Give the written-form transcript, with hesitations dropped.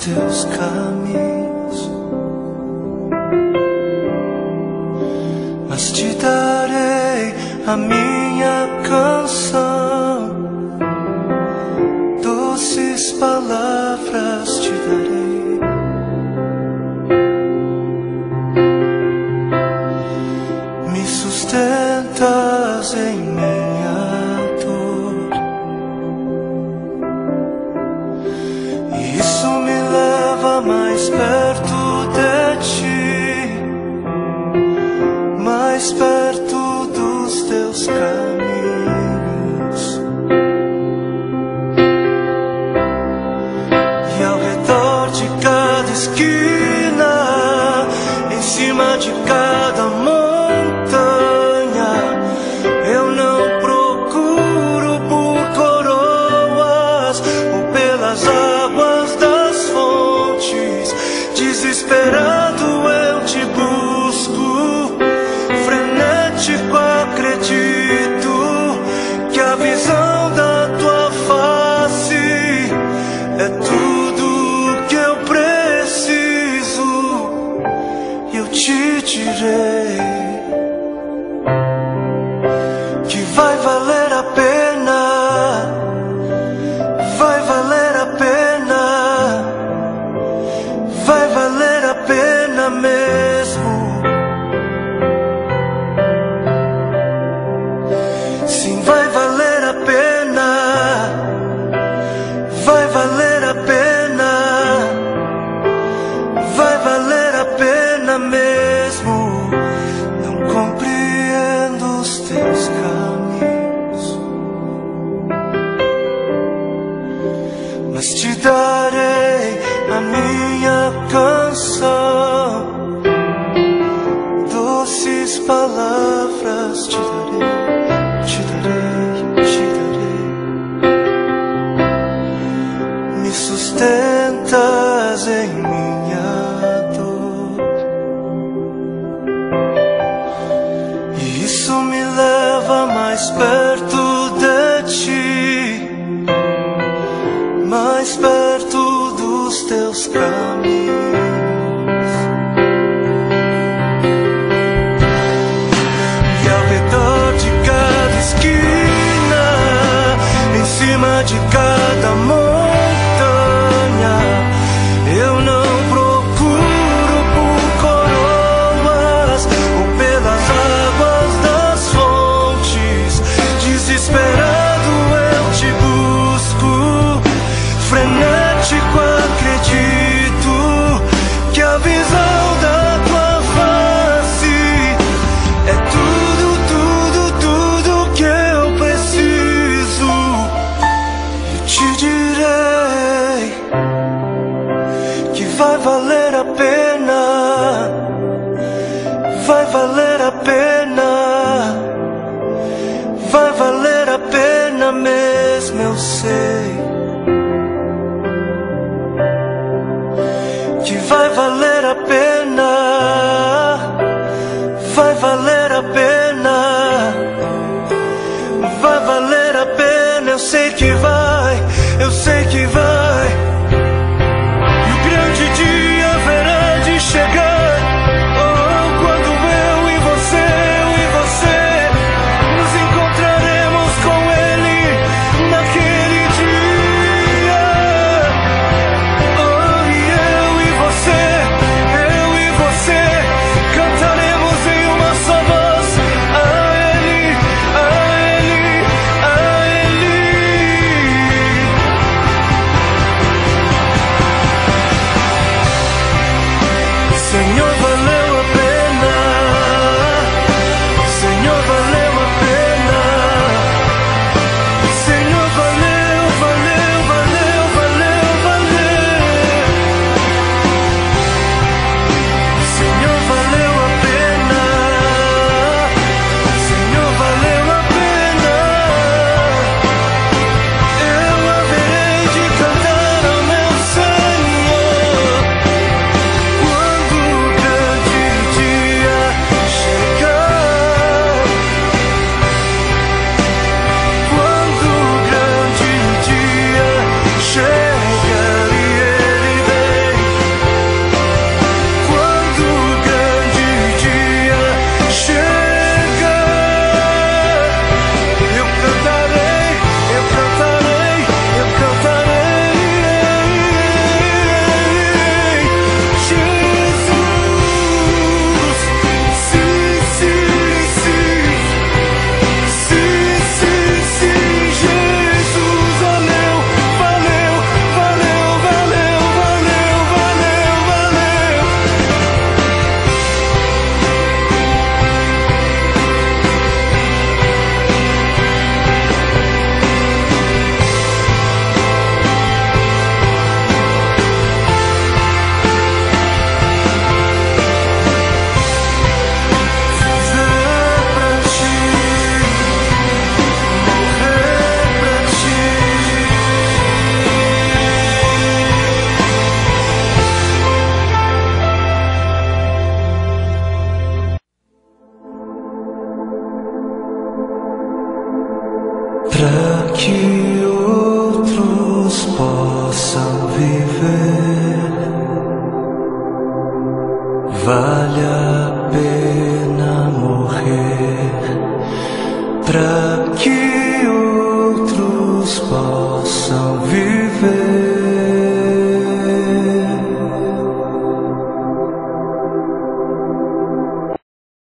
teus caminhos, mas te darei a minha canção, doces palavras te darei. Me sustentas em minha dor, e isso me leva mais perto de ti, mais perto dos teus caminhos. E ao redor de cada esquina, em cima de cada montanha, eu não procuro por coroas ou pelas águas das fontes. Desesperado eu te busco, frenético acredito que a visão da tua face é tudo que eu preciso. Eu te direi que vai valer a pena, vai valer a pena, vai valer a pena mesmo. Sim, vai valer a pena, vai valer a pena, vai valer a pena mesmo. Não compreendo os teus caminhos, mas te darei a minha canção, doces palavras te darei, te darei, te darei. Me sustentas em minha dor, e isso me leva mais perto de ti, mais perto dos teus caminhos. E ao redor de cada esquina, em cima de cada montanha, eu não procuro por coroas ou pelas águas das fontes. Desesperado eu te busco, frenético acredito que a visão da tua face é tudo, tudo, tudo que eu preciso. Eu te direi que vai valer a pena, vai valer a pena, vai valer a pena mesmo, eu sei que vai valer a pena, vai valer a pena, vai valer a pena. Eu sei que vai, eu sei que vai. E o grande dia haverá de chegar, oh, quando eu e você nos encontraremos com Ele naquele dia. Oh, e eu e você para que outros possam viver. Vale a pena morrer pra